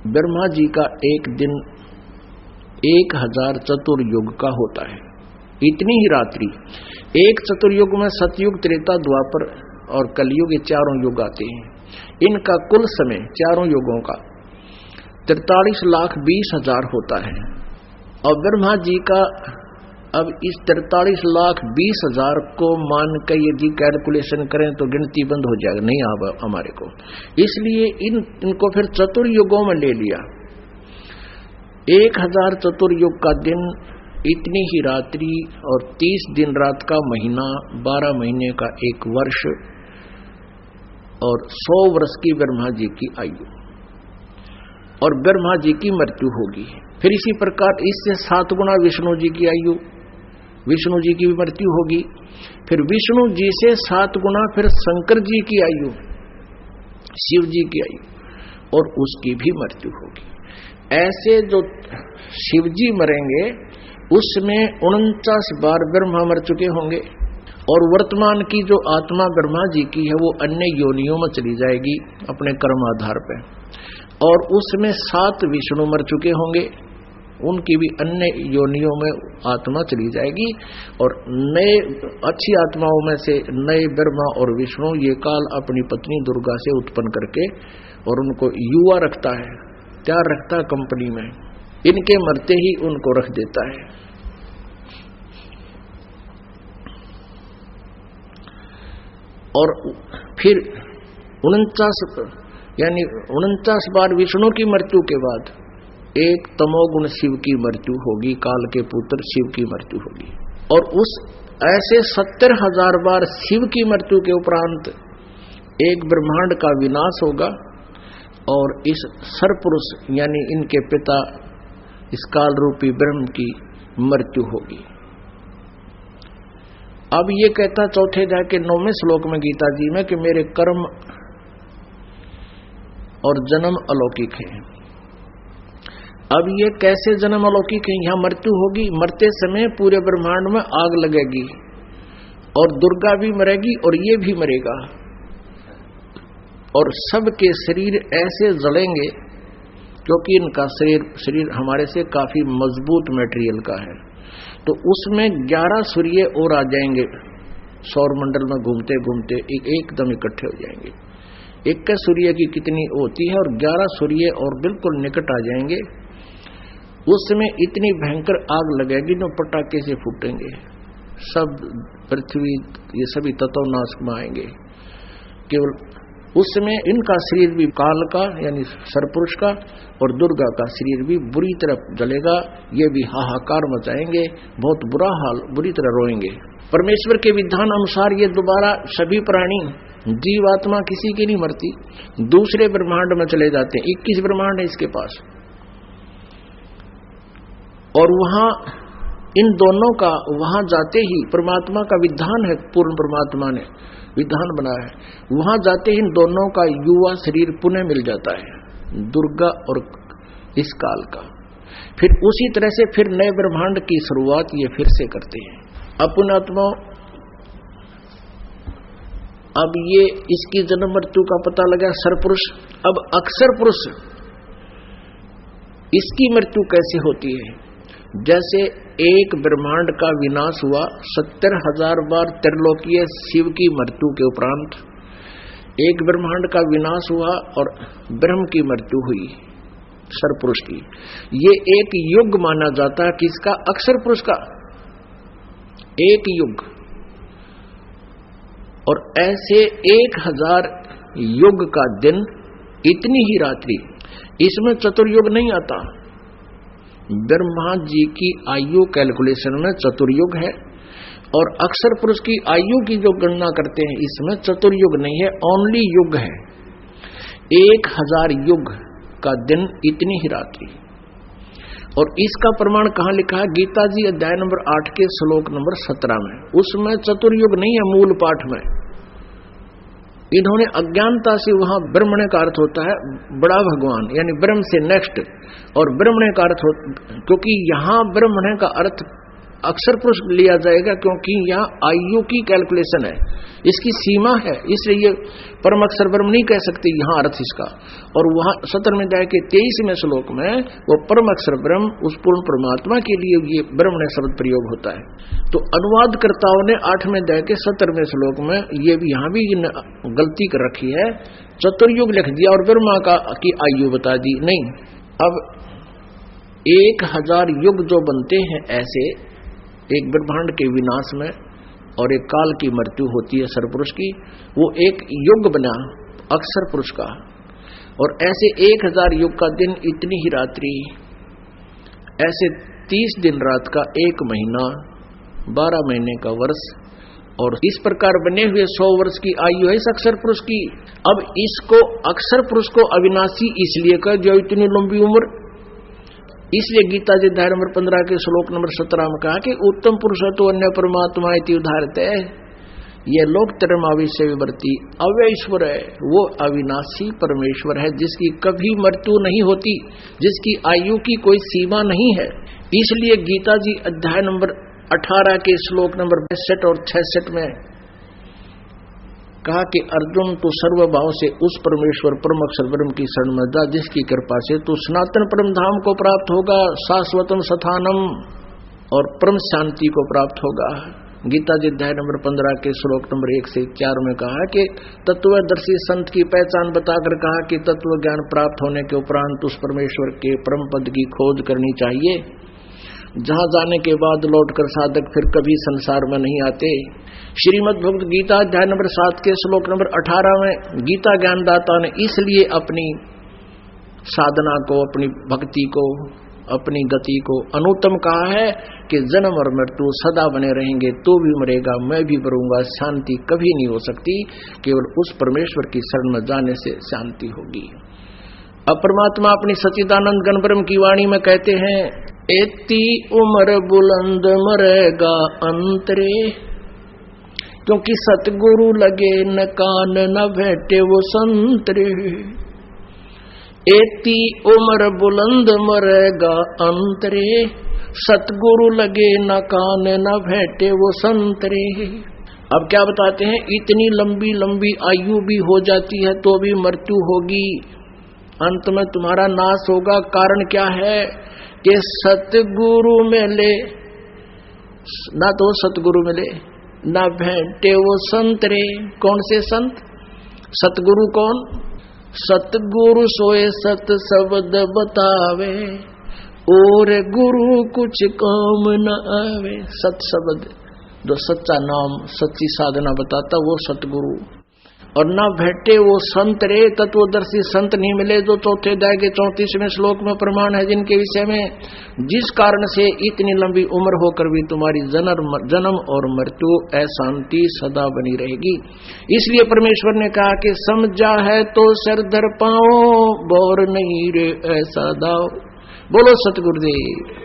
ब्रह्मा जी का एक दिन 1000 चतुर्युग का होता है। इतनी ही रात्रि। एक चतुर्युग में सतयुग, त्रेता, द्वापर और कलयुग, ये चारों युग आते हैं। इनका कुल समय चारों युगों का 43,20,000 होता है। और ब्रह्मा जी का अब इस 43,20,000 को मान कर यदि कैलकुलेशन करें तो गिनती बंद हो जाएगा, नहीं आवा हमारे को। इसलिए इनको फिर चतुर्युगों में ले लिया। 1000 चतुर्युग का दिन, इतनी ही रात्रि और 30 दिन रात का महीना, 12 महीने का एक वर्ष और 100 वर्ष की ब्रह्मा जी की आयु, और ब्रह्मा जी की मृत्यु होगी। फिर इसी प्रकार इससे 7 गुना विष्णु जी की आयु, विष्णु जी की भी मृत्यु होगी। फिर विष्णु जी से 7 गुना फिर शंकर जी की आयु, शिव जी की आयु, और उसकी भी मृत्यु होगी। ऐसे जो शिव जी मरेंगे उसमें 49 बार ब्रह्मा मर चुके होंगे, और वर्तमान की जो आत्मा ब्रह्मा जी की है वो अन्य योनियों में चली जाएगी अपने कर्म आधार पर, और उसमें 7 विष्णु मर चुके होंगे, उनकी भी अन्य योनियों में आत्मा चली जाएगी। और नए अच्छी आत्माओं में से नए ब्रह्मा और विष्णु ये काल अपनी पत्नी दुर्गा से उत्पन्न करके और उनको युवा रखता है, तैयार रखता है कंपनी में, इनके मरते ही उनको रख देता है। और फिर 49 बार विष्णु की मृत्यु के बाद एक तमोगुण शिव की मृत्यु होगी, काल के पुत्र शिव की मृत्यु होगी। और उस ऐसे 70,000 बार शिव की मृत्यु के उपरांत एक ब्रह्मांड का विनाश होगा, और इस सरपुरुष यानी इनके पिता इस काल रूपी ब्रह्म की मृत्यु होगी। अब ये कहता चौथे अध्याय के 9वें श्लोक में गीता जी में कि मेरे कर्म और जन्म अलौकिक है। अब ये कैसे जन्म अलौकिक है? यहां मृत्यु होगी, मरते समय पूरे ब्रह्मांड में आग लगेगी, और दुर्गा भी मरेगी और ये भी मरेगा, और सबके शरीर ऐसे जलेंगे क्योंकि इनका शरीर हमारे से काफी मजबूत मटेरियल का है। तो उसमें 11 सूर्य और आ जाएंगे, सौर मंडल में घूमते घूमते एकदम इकट्ठे हो जाएंगे। एक का सूर्य की कितनी होती है, और 11 सूर्य और बिल्कुल निकट आ जाएंगे। उसमें इतनी भयंकर आग लगेगी जो पटाखे से फूटेंगे, सब पृथ्वी ये सभी तत्व नाश में आएंगे। केवल उसमें इनका शरीर भी काल का यानी सरपुरुष का और दुर्गा का शरीर भी बुरी तरह जलेगा, ये भी हाहाकार मचाएंगे, बहुत बुरा हाल, बुरी तरह रोएंगे। परमेश्वर के विधान अनुसार ये दोबारा सभी प्राणी, जीवात्मा किसी की नहीं मरती, दूसरे ब्रह्मांड में चले जाते हैं। 21 ब्रह्मांड है इसके पास, और वहां इन दोनों का वहां जाते ही परमात्मा का विधान है, पूर्ण परमात्मा ने विधान बनाया है, वहां जाते ही इन दोनों का युवा शरीर पुनः मिल जाता है, दुर्गा और इस काल का। फिर उसी तरह से फिर नए ब्रह्मांड की शुरुआत ये फिर से करते हैं। अपनात्मा अब ये इसकी जन्म मृत्यु का पता लगा सरपुरुष। अब अक्षर पुरुष इसकी मृत्यु कैसे होती है? जैसे एक ब्रह्मांड का विनाश हुआ, 70,000 बार त्रिलोकीय शिव की मृत्यु के उपरांत एक ब्रह्मांड का विनाश हुआ और ब्रह्म की मृत्यु हुई सरपुरुष की। ये एक युग माना जाता है किसका? अक्षर पुरुष का, एक युग। और ऐसे 1000 युग का दिन, इतनी ही रात्रि, इसमें चतुर्युग नहीं आता। ब्रह्मा जी की आयु कैलकुलेशन में चतुर्युग है, और अक्षर पुरुष की आयु की जो गणना करते हैं इसमें चतुर्युग नहीं है, ओनली युग है। 1000 युग का दिन, इतनी ही रात्रि। और इसका प्रमाण कहां लिखा है? गीता जी अध्याय नंबर 8 के श्लोक नंबर 17 में। उसमें चतुर्युग नहीं है मूल पाठ में। इन्होंने अज्ञानता से वहां ब्रह्मण्य का अर्थ होता है बड़ा भगवान, यानी ब्रह्म से नेक्स्ट, और ब्रह्मण्य का अर्थ क्योंकि यहां ब्रह्मण्य का अर्थ अक्षर पुरुष लिया जाएगा, क्योंकि यहाँ आयु की कैलकुलेशन है, इसकी सीमा है, इसलिए ये परम अक्षर ब्रह्म नहीं कह सकते यहाँ अर्थ इसका। और वहां 17वें अध्याय के 23वें श्लोक में वो परम अक्षर ब्रह्म उस पूर्ण परमात्मा के लिए ये ब्रह्म ने शब्द प्रयोग होता है। तो अनुवादकर्ताओं ने 8वें अध्याय के 17वें श्लोक में ये भी यहाँ भी गलती कर रखी है, चतुर्युग लिख दिया और ब्रह्मा की आयु बता दी। नहीं, अब 1000 युग जो बनते हैं ऐसे एक ब्रह्मांड के विनाश में और एक काल की मृत्यु होती है सरपुरुष की, वो एक युग बना अक्षर पुरुष का। और ऐसे 1000 युग का दिन, इतनी ही रात्रि, ऐसे 30 दिन रात का एक महीना, 12 महीने का वर्ष, और इस प्रकार बने हुए 100 वर्ष की आयु है इस अक्षर पुरुष की। अब इसको अक्षर पुरुष को अविनाशी इसलिए कर जो इतनी लंबी उम्र, इसलिए गीता जी अध्याय नंबर 15 के श्लोक नंबर 17 में कहा कि उत्तम पुरुष तो अन्य परमात्मा इति उदाहरते, ये लोकतर अविश्य विवर्ती अव्यश्वर है, वो अविनाशी परमेश्वर है जिसकी कभी मृत्यु नहीं होती, जिसकी आयु की कोई सीमा नहीं है। इसलिए गीता जी अध्याय नंबर 18 के श्लोक नंबर 62 और 66 में कहा कि अर्जुन तू सर्वभाव से उस परमेश्वर परम अक्षर ब्रह्म की शरण में जा, जिसकी कृपा से तू सनातन परम धाम को प्राप्त होगा, शाश्वतम सथानम, और परम शांति को प्राप्त होगा। गीता जी अध्याय नंबर 15 के श्लोक नंबर 1 से 4 में कहा कि तत्वदर्शी संत की पहचान बताकर कहा कि तत्व ज्ञान प्राप्त होने के उपरांत उस परमेश्वर के परम पद की खोज करनी चाहिए, जहां जाने के बाद लौटकर साधक फिर कभी संसार में नहीं आते। श्रीमद् भगवद गीता अध्याय नंबर 7 के श्लोक नंबर 18 में गीता ज्ञानदाता ने इसलिए अपनी साधना को, अपनी भक्ति को, अपनी गति को अनुत्तम कहा है कि जन्म और मृत्यु सदा बने रहेंगे, तू भी मरेगा मैं भी मरूंगा, शांति कभी नहीं हो सकती, केवल उस परमेश्वर की शरण में जाने से शांति होगी। अब परमात्मा अपनी सच्चिदानंद घन ब्रह्म की वाणी में कहते हैं, एती उम्र बुलंद मरेगा अंतरे, क्योंकि सतगुरु लगे न कान न भेटे वो संतरे। एती उम्र बुलंद मरेगा अंतरे, सतगुरु लगे न कान न भेटे वो संतरे। अब क्या बताते हैं, इतनी लंबी लंबी आयु भी हो जाती है तो भी मृत्यु होगी, अंत में तुम्हारा नाश होगा। कारण क्या है कि सतगुरु मिले ना तो सतगुरु मिले ना भेंटे वो संतरे। कौन से संत? सतगुरु कौन? सतगुरु सोए सत शब्द बतावे, और गुरु कुछ काम न आवे। सत शब्द जो सच्चा नाम सच्ची साधना बताता वो सतगुरु। और न भेटे वो संत रे, तत्वदर्शी संत नहीं मिले जो चौथे अध्याय के 34वें श्लोक में प्रमाण है, जिनके विषय में जिस कारण से इतनी लंबी उम्र होकर भी तुम्हारी जन्म और मृत्यु अशांति सदा बनी रहेगी। इसलिए परमेश्वर ने कहा कि समझा है तो सर धर पाओ, बोर नहीं रे ऐसा दाओ। बोलो सतगुरुदेव।